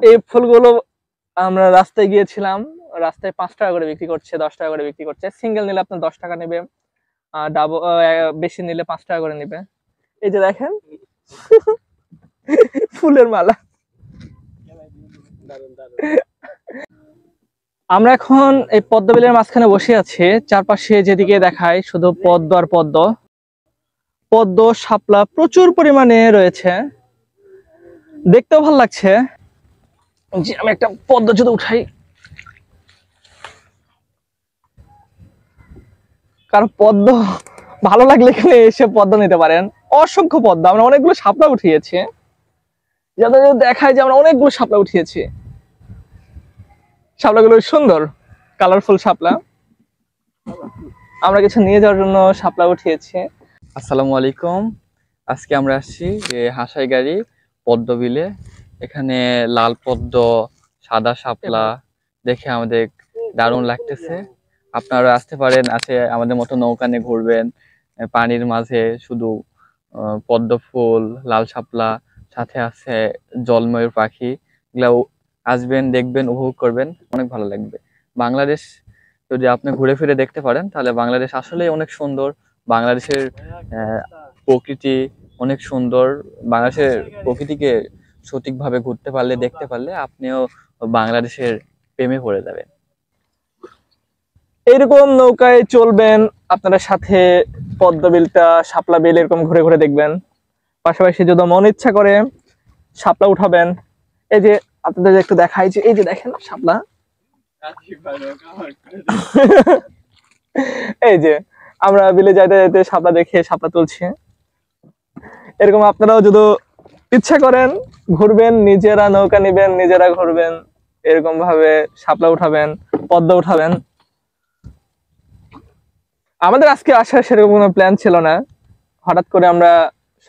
এই ফুলগুলো আমরা রাস্তায় গিয়েছিলাম, রাস্তায় 5 টাকা করে বিক্রি করছে, 10 টাকা করে বিক্রি করছে। সিঙ্গেল নিলে আপনার 10 টাকা নেবে, ডাবল বেশি নিলে 5 টাকা করে নেবে। এই যে দেখেন ফুলের মালা। আমরা এখন এই পদ্ম বিলের মাঝখানে বসে আছি। চারপাশে যেদিকে দেখায় শুধু পদ্ম আর পদ্ম, পদ্ম শাপলা প্রচুর পরিমাণে রয়েছে, দেখতেও ভালো লাগছে। যে আমি একটা পদ্ম যদি উঠাই, কারণ পদ্ম ভালো লাগলে এখানে এসে পদ্ম নিতে পারেন। অসংখ্য পদ্ম, আমরা অনেকগুলো শাপলা উঠিয়েছি, যাতে দেখায় যে আমরা অনেকগুলো শাপলা উঠিয়েছি। শাপলাগুলো সুন্দর কালারফুল শাপলা, আমরা কিছু নিয়ে যাওয়ার জন্য শাপলা উঠিয়েছি। আসসালামু আলাইকুম। আজকে আমরা আসছি যে হাসাইগাড়ি পদ্ম বিলে। এখানে লাল পদ্ম, সাদা শাপলা দেখে আমাদের দারুণ লাগতেছে। আপনারা আসতে পারেন, আসে আমাদের মতো নৌকা নিয়ে ঘুরবেন। পানির মাঝে শুধু পদ্ম ফুল, লাল শাপলা, সাথে আছে জলময়ূর পাখি। এগুলা আসবেন, দেখবেন, উপভোগ করবেন, অনেক ভালো লাগবে। বাংলাদেশ যদি আপনি ঘুরে ফিরে দেখতে পারেন তাহলে বাংলাদেশ আসলেই অনেক সুন্দর। বাংলাদেশের প্রকৃতি অনেক সুন্দর। বাংলাদেশের প্রকৃতিকে সঠিকভাবে ঘুরতে পারলে, দেখতে পারলে আপনিও বাংলাদেশের প্রেমে পড়ে যাবেন। এইরকম নৌকায় চলবেন, আপনারা সাথে পদ্ম বিলটা, শাপলা বিল এরকম ঘুরে ঘুরে দেখবেন। পাশাপাশি যদি মন ইচ্ছা করে শাপলা উঠাবেন। এই যে আপনাদের একটু দেখাই, যে এই যে দেখেন শাপলা, এই যে আমরা বিলে যাইতে যাইতে শাপলা দেখে শাপলা তুলছি। এরকম আপনারাও যদি ইচ্ছা করেন ঘুরবেন, নিজেরা নৌকা নিবেন, নিজেরা ঘুরবেন, এরকম ভাবে শাপলা উঠাবেন, পদ্ম উঠাবেন। আমাদের আজকে আসার সেরকম কোনো প্ল্যান ছিল না, হঠাৎ করে আমরা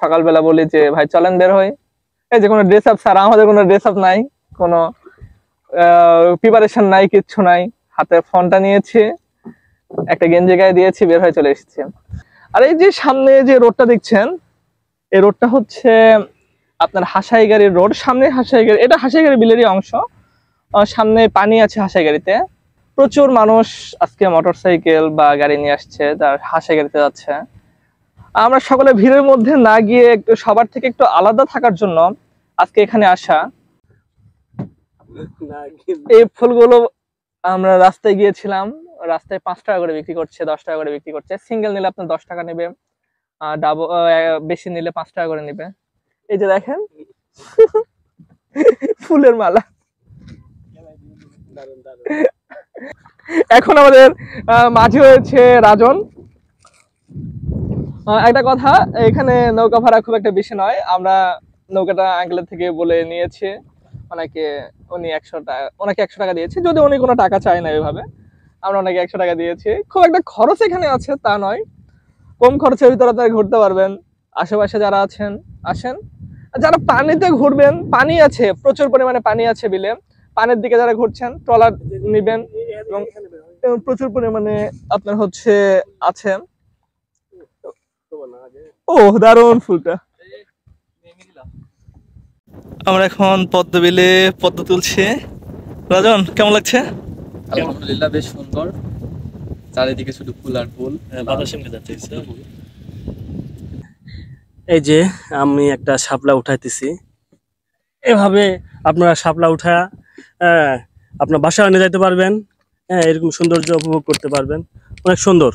সকালবেলা বলি যে ভাই চলেন বের হই। এই যে কোনো ড্রেস আপ ছাড়া, আমাদের কোনো ড্রেস আপ নাই, কোনো প্রিপারেশন নাই, কিচ্ছু নাই। হাতে ফোনটা নিয়েছি, একটা গেঞ্জি গায়ে দিয়েছি, বের হয়ে চলে এসেছি। আর এই যে সামনে যে রোডটা দেখছেন, এই রোডটা হচ্ছে আপনার হাসাইগাড়ির রোড। সামনে হাসাইগাড়ি, এটা হাসাইগাড়ি বিলেরই অংশ। সামনে পানি আছে হাসাইগাড়িতে, প্রচুর মানুষ আজকে মোটরসাইকেল বা গাড়ি নিয়ে আসছে, তার হাসাইগাড়িতে যাচ্ছে। আমরা সকলে ভিড়ের মধ্যে না গিয়ে একটু সবার থেকে একটু আলাদা থাকার জন্য আজকে এখানে আসা। এই ফুলগুলো আমরা রাস্তায় গিয়েছিলাম, রাস্তায় 5 টাকা করে বিক্রি করছে, 10 টাকা করে বিক্রি করছে। সিঙ্গেল নিলে আপনার 10 টাকা নেবে, ডাবল বেশি নিলে 5 টাকা করে নেবে। এই যে দেখেন ফুলের মালা। এখন আমাদের মাঝে হয়েছে রাজন। একটা কথা, এখানে নৌকা ভাড়া খুব একটা বেশি নয়। আমরা নৌকাটা আঙ্কেলের থেকে বলে নিয়েছি, ওনাকে উনি 100 টাকা, ওনাকে 100 টাকা দিয়েছি, যদি উনি কোনো টাকা চায় না এভাবে। আমরা ওনাকে 100 টাকা দিয়েছি। খুব একটা খরচ এখানে আছে তা নয়, কম খরচের ভিতরে আপনারা ঘুরতে পারবেন। আশেপাশে যারা আছেন আসেন, যারা পানিতে ঘুরবেন, পানি আছে, প্রচুর পরিমাণে পানি আছে বিলে। পানির দিকে যারা ঘুরছেন ট্রলার নিবেন, এবং প্রচুর পরিমাণে আপনার হচ্ছে আছে। ও দারুণ ফুলটা। আমরা এখন পদ্ম বিলে পদ্ম তুলছি। রাজন কেমন লাগছে? আলহামদুলিল্লাহ, বেশ সুন্দর। চারিদিকে শুধু ফুল আর ফুল। এই যে আমি একটা শাপলা উঠাইতেছি, এভাবে আপনারা শাপলা উঠা আপনার বাসায় নিয়ে যাইতে পারবেন। এরকম সৌন্দর্য উপভোগ করতে পারবেন, অনেক সুন্দর।